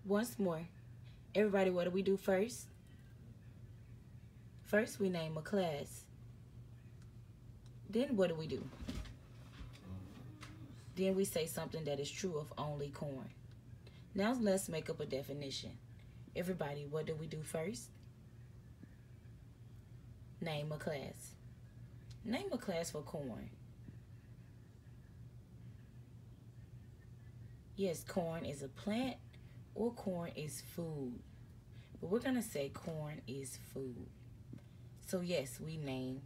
Once more. Everybody, what do we do first? First, we name a class. Then what do? Then we say something that is true of only corn. Now let's make up a definition. Everybody, what do we do first? Name a class. Name a class for corn. Yes, corn is a plant or corn is food. But we're going to say corn is food. So yes, we name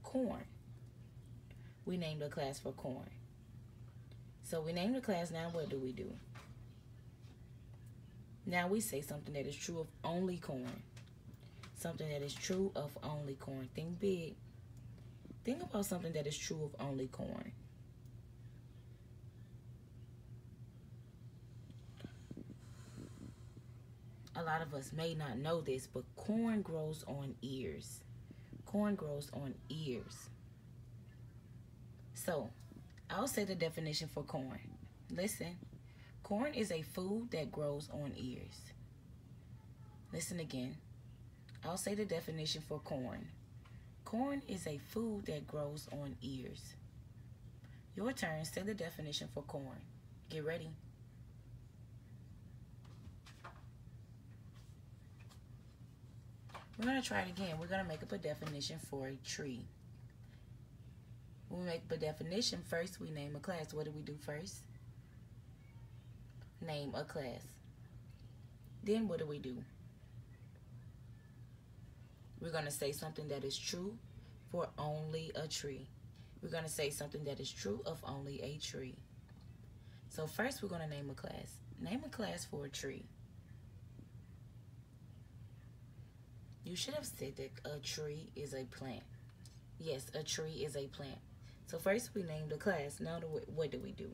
corn. We named a class for corn. So we named the class, now what do? Now we say something that is true of only corn. Something that is true of only corn. Think big. Think about something that is true of only corn. A lot of us may not know this, but corn grows on ears. Corn grows on ears. So, I'll say the definition for corn. Listen, corn is a food that grows on ears. Listen again. I'll say the definition for corn. Corn is a food that grows on ears. Your turn, say the definition for corn. Get ready. We're going to try it again. We're going to make up a definition for a tree. When we make up a definition, first we name a class. What do we do first? Name a class. Then what do? We're going to say something that is true for only a tree. We're going to say something that is true of only a tree. So first we're going to name a class. Name a class for a tree. You should have said that a tree is a plant. Yes, a tree is a plant. So first we named the class. Now what do?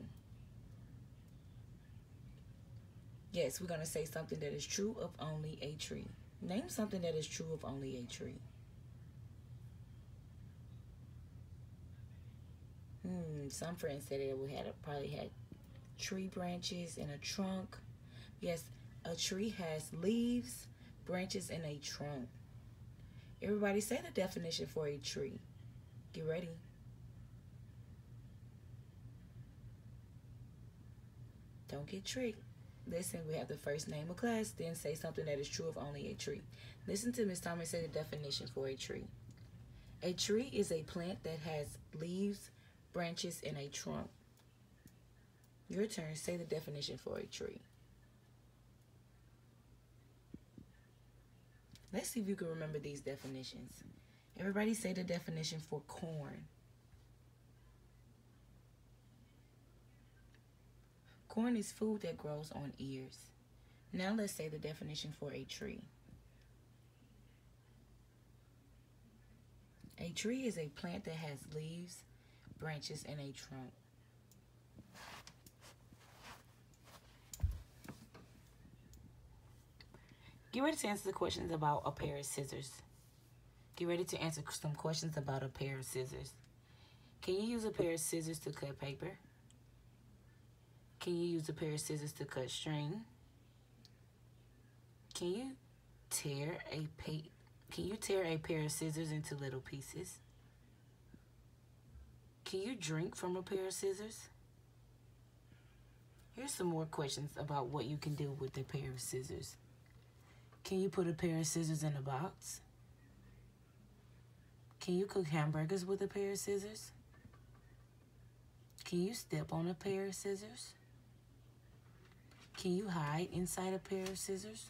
Yes, we're going to say something that is true of only a tree. Name something that is true of only a tree. Some friends said it would probably had tree branches and a trunk. Yes, a tree has leaves, branches, and a trunk. Everybody say the definition for a tree. Get ready. Don't get tricked. Listen, we have to first name a class, then say something that is true of only a tree. Listen to Miss Thomas say the definition for a tree. A tree is a plant that has leaves, branches, and a trunk. Your turn, say the definition for a tree. Let's see if you can remember these definitions. Everybody say the definition for corn. Corn is food that grows on ears. Now let's say the definition for a tree. A tree is a plant that has leaves, branches, and a trunk. Get ready to answer the questions about a pair of scissors. Get ready to answer some questions about a pair of scissors. Can you use a pair of scissors to cut paper? Can you use a pair of scissors to cut string? Can you tear a pair of scissors into little pieces? Can you drink from a pair of scissors? Here's some more questions about what you can do with a pair of scissors. Can you put a pair of scissors in a box? Can you cook hamburgers with a pair of scissors? Can you step on a pair of scissors? Can you hide inside a pair of scissors?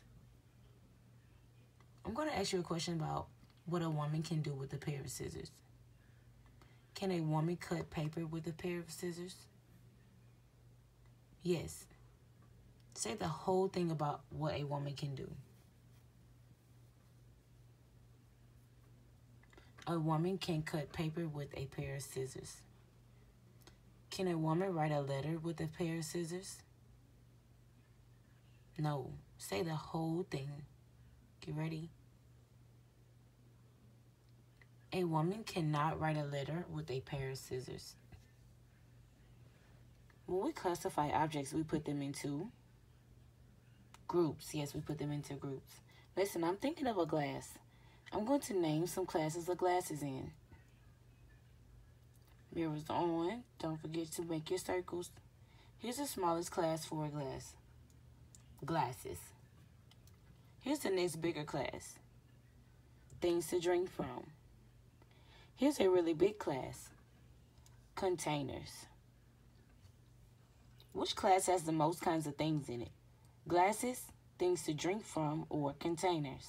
I'm going to ask you a question about what a woman can do with a pair of scissors. Can a woman cut paper with a pair of scissors? Yes. Say the whole thing about what a woman can do. A woman can cut paper with a pair of scissors. Can a woman write a letter with a pair of scissors? No. Say the whole thing. Get ready. A woman cannot write a letter with a pair of scissors. When we classify objects, we put them into Groups. Yes, we put them into groups. Listen, I'm thinking of a glass. I'm going to name some classes of glasses in. Mirrors on. Don't forget to make your circles. Here's the smallest class for a glass. Glasses. Here's the next bigger class. Things to drink from. Here's a really big class. Containers. Which class has the most kinds of things in it? Glasses, things to drink from, or containers?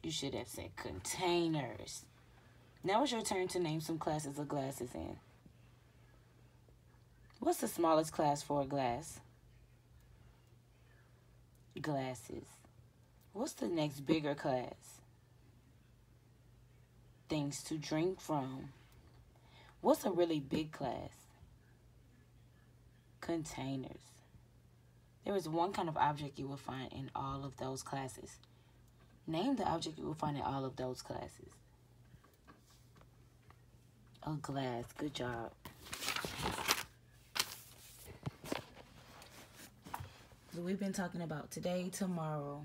You should have said containers. Now it's your turn to name some classes of glasses in. What's the smallest class for a glass? Glasses. What's the next bigger class? Things to drink from. What's a really big class? Containers. There is one kind of object you will find in all of those classes. Name the object you will find in all of those classes. A glass. Good job. So we've been talking about today, tomorrow,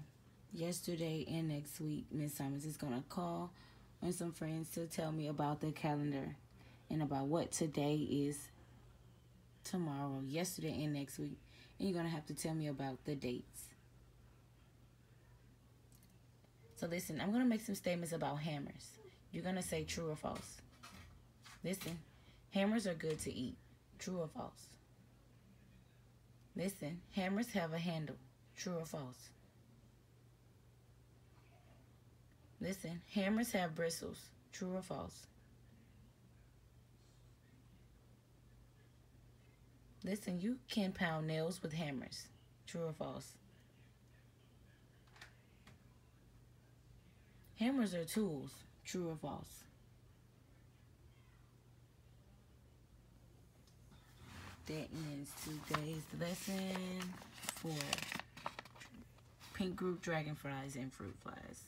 yesterday, and next week. Miss Simons is going to call on some friends to tell me about the calendar and about what today is, tomorrow, yesterday, and next week. And you're going to have to tell me about the dates. So listen, I'm going to make some statements about hammers. You're going to say true or false. Listen, hammers are good to eat. True or false? Listen, hammers have a handle. True or false? Listen, hammers have bristles. True or false? Listen, you can pound nails with hammers. True or false? Hammers are tools. True or false? That ends today's lesson for Pink Group, Dragonflies, and Fruitflies.